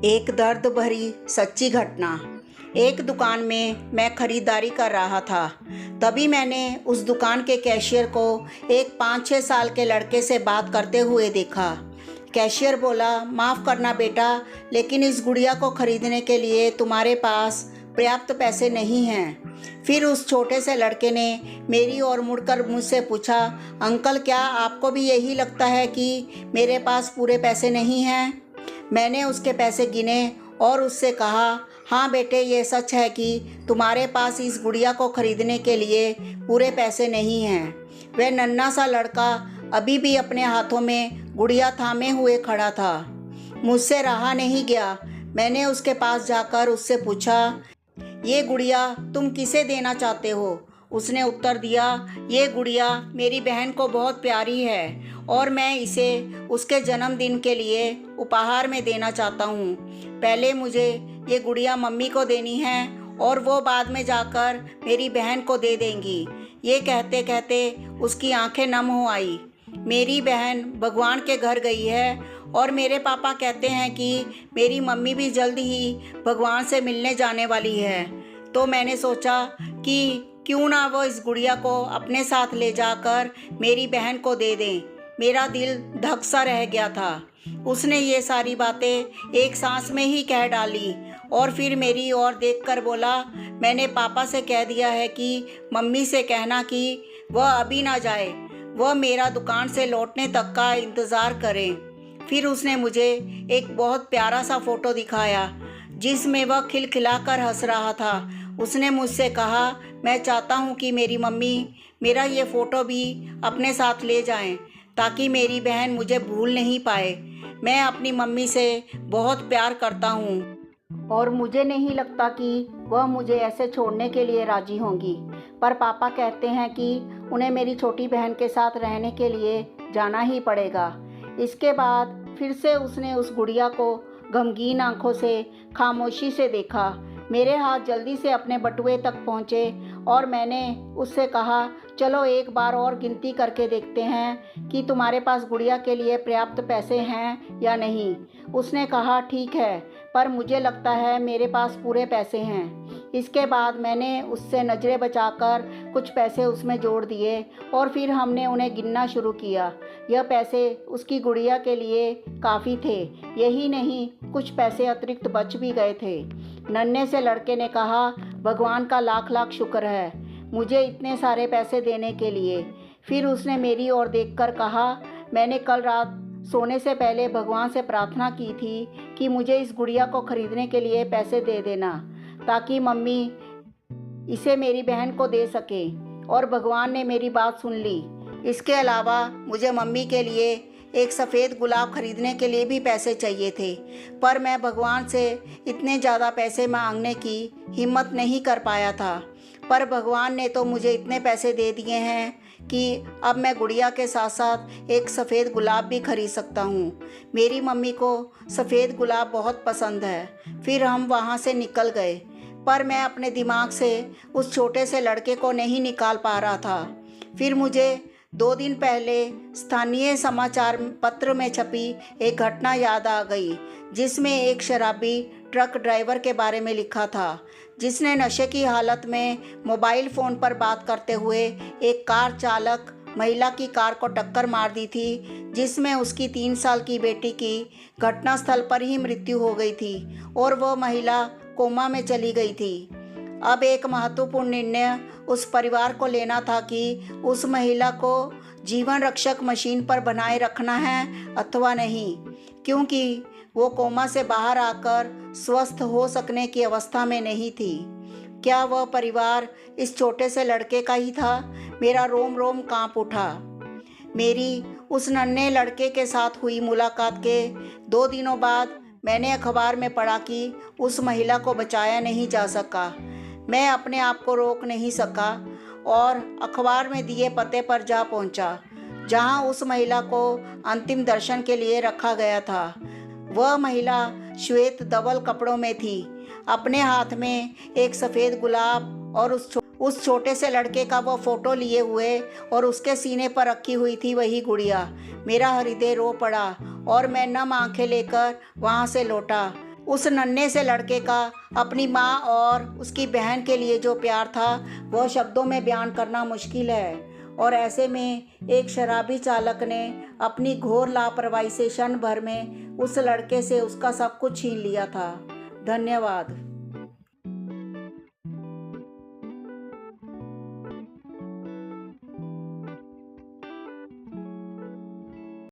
एक दर्द भरी सच्ची घटना। एक दुकान में मैं खरीदारी कर रहा था। तभी मैंने उस दुकान के कैशियर को एक 5-6 साल के लड़के से बात करते हुए देखा। कैशियर बोला, माफ़ करना बेटा, लेकिन इस गुड़िया को खरीदने के लिए तुम्हारे पास पर्याप्त पैसे नहीं हैं। फिर उस छोटे से लड़के ने मेरी ओर मुड़कर मुझसे पूछा, अंकल क्या आपको भी यही लगता है कि मेरे पास पूरे पैसे नहीं हैं? मैंने उसके पैसे गिने और उससे कहा, हाँ बेटे, ये सच है कि तुम्हारे पास इस गुड़िया को खरीदने के लिए पूरे पैसे नहीं हैं। वह नन्हा सा लड़का अभी भी अपने हाथों में गुड़िया थामे हुए खड़ा था। मुझसे रहा नहीं गया। मैंने उसके पास जाकर उससे पूछा, ये गुड़िया तुम किसे देना चाहते हो? उसने उत्तर दिया, ये गुड़िया मेरी बहन को बहुत प्यारी है और मैं इसे उसके जन्मदिन के लिए उपहार में देना चाहता हूँ। पहले मुझे ये गुड़िया मम्मी को देनी है और वो बाद में जाकर मेरी बहन को दे देंगी। ये कहते कहते उसकी आंखें नम हो आई। मेरी बहन भगवान के घर गई है और मेरे पापा कहते हैं कि मेरी मम्मी भी जल्द ही भगवान से मिलने जाने वाली है। तो मैंने सोचा कि क्यों ना वो इस गुड़िया को अपने साथ ले जाकर मेरी बहन को दे दें। मेरा दिल धक सा रह गया था। उसने ये सारी बातें एक सांस में ही कह डाली और फिर मेरी ओर देखकर बोला, मैंने पापा से कह दिया है कि मम्मी से कहना कि वह अभी ना जाए, वह मेरा दुकान से लौटने तक का इंतज़ार करें। फिर उसने मुझे एक बहुत प्यारा सा फ़ोटो दिखाया जिसमें वह खिलखिलाकर हंस रहा था। उसने मुझसे कहा, मैं चाहता हूँ कि मेरी मम्मी मेरा ये फ़ोटो भी अपने साथ ले जाएं, ताकि मेरी बहन मुझे भूल नहीं पाए। मैं अपनी मम्मी से बहुत प्यार करता हूँ और मुझे नहीं लगता कि वह मुझे ऐसे छोड़ने के लिए राज़ी होंगी। पर पापा कहते हैं कि उन्हें मेरी छोटी बहन के साथ रहने के लिए जाना ही पड़ेगा। इसके बाद फिर से उसने उस गुड़िया को गमगीन आंखों से खामोशी से देखा। मेरे हाथ जल्दी से अपने बटुए तक पहुँचे और मैंने उससे कहा, चलो एक बार और गिनती करके देखते हैं कि तुम्हारे पास गुड़िया के लिए पर्याप्त पैसे हैं या नहीं। उसने कहा, ठीक है, पर मुझे लगता है मेरे पास पूरे पैसे हैं। इसके बाद मैंने उससे नज़रें बचाकर कुछ पैसे उसमें जोड़ दिए और फिर हमने उन्हें गिनना शुरू किया। यह पैसे उसकी गुड़िया के लिए काफ़ी थे। यही नहीं, कुछ पैसे अतिरिक्त बच भी गए थे। नन्हे से लड़के ने कहा, भगवान का लाख लाख शुक्र है मुझे इतने सारे पैसे देने के लिए। फिर उसने मेरी ओर देखकर कहा, मैंने कल रात सोने से पहले भगवान से प्रार्थना की थी कि मुझे इस गुड़िया को खरीदने के लिए पैसे दे देना, ताकि मम्मी इसे मेरी बहन को दे सके, और भगवान ने मेरी बात सुन ली। इसके अलावा मुझे मम्मी के लिए एक सफ़ेद गुलाब खरीदने के लिए भी पैसे चाहिए थे, पर मैं भगवान से इतने ज़्यादा पैसे मांगने की हिम्मत नहीं कर पाया था। पर भगवान ने तो मुझे इतने पैसे दे दिए हैं कि अब मैं गुड़िया के साथ साथ एक सफ़ेद गुलाब भी खरीद सकता हूँ। मेरी मम्मी को सफ़ेद गुलाब बहुत पसंद है। फिर हम वहाँ से निकल गए, पर मैं अपने दिमाग से उस छोटे से लड़के को नहीं निकाल पा रहा था। फिर मुझे 2 दिन पहले स्थानीय समाचार पत्र में छपी एक घटना याद आ गई, जिसमें एक शराबी ट्रक ड्राइवर के बारे में लिखा था, जिसने नशे की हालत में मोबाइल फ़ोन पर बात करते हुए एक कार चालक महिला की कार को टक्कर मार दी थी, जिसमें उसकी 3 साल की बेटी की घटनास्थल पर ही मृत्यु हो गई थी और वह महिला कोमा में चली गई थी। अब एक महत्वपूर्ण निर्णय उस परिवार को लेना था कि उस महिला को जीवन रक्षक मशीन पर बनाए रखना है अथवा नहीं, क्योंकि वो कोमा से बाहर आकर स्वस्थ हो सकने की अवस्था में नहीं थी। क्या वह परिवार इस छोटे से लड़के का ही था? मेरा रोम रोम कांप उठा। मेरी उस नन्हे लड़के के साथ हुई मुलाकात के 2 दिनों बाद मैंने अखबार में पढ़ा कि उस महिला को बचाया नहीं जा सका। मैं अपने आप को रोक नहीं सका और अखबार में दिए पते पर जा पहुंचा, जहां उस महिला को अंतिम दर्शन के लिए रखा गया था। वह महिला श्वेत धवल कपड़ों में थी, अपने हाथ में एक सफ़ेद गुलाब और उस छोटे से लड़के का वो फ़ोटो लिए हुए और उसके सीने पर रखी हुई थी वही गुड़िया। मेरा हृदय रो पड़ा और मैं नम आंखें लेकर वहाँ से लौटा। उस नन्हे से लड़के का अपनी माँ और उसकी बहन के लिए जो प्यार था वह शब्दों में बयान करना मुश्किल है। और ऐसे में एक शराबी चालक ने अपनी घोर लापरवाही से क्षण भर में उस लड़के से उसका सब कुछ छीन लिया था। धन्यवाद।